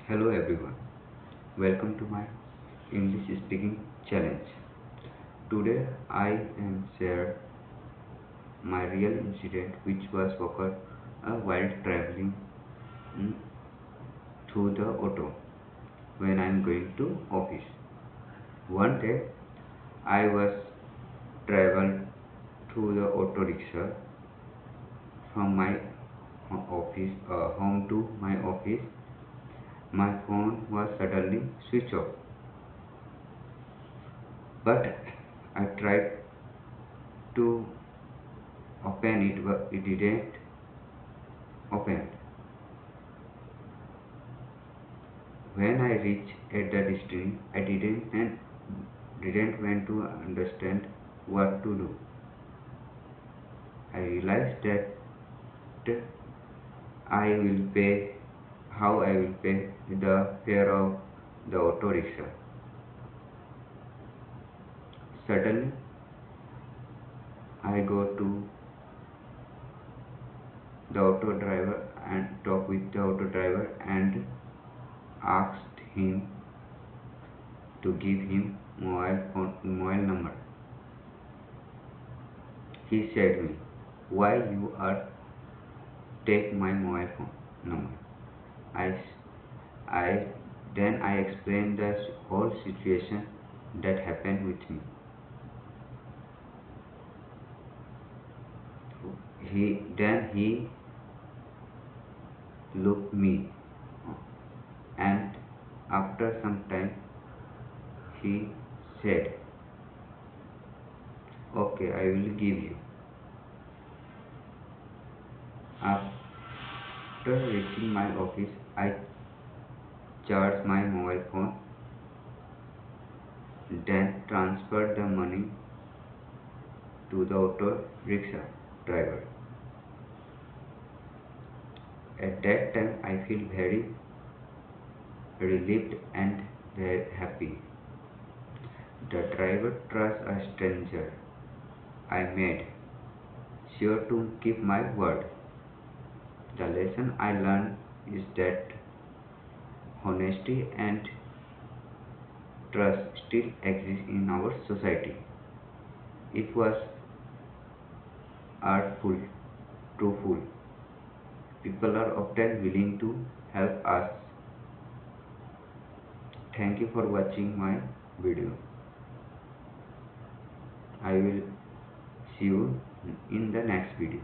Hello everyone, welcome to my English speaking challenge. Today I am share my real incident which was occurred while traveling mm, through the auto when I am going to office. One day I was traveled through the auto rickshaw from my office home to my office. My phone was suddenly switched off, but I tried to open it but it didn't open. When I reached at the destination, I didn't want to understand what to do. I realized that I will pay how I will pay the fare of the auto rickshaw. Suddenly, I go to the auto driver and talk with the auto driver and asked him to give him mobile number. He said me, why you are take my mobile phone number. I, I then I explained the whole situation that happened with me. He looked me and after some time he said, okay, I will give you. After reaching my office, I charged my mobile phone, then transferred the money to the auto rickshaw driver. At that time, I feel very relieved and very happy. The driver trusts a stranger. I made sure to keep my word. The lesson I learned is that honesty and trust still exist in our society. It was artful, truthful. People are often willing to help us. Thank you for watching my video. I will see you in the next video.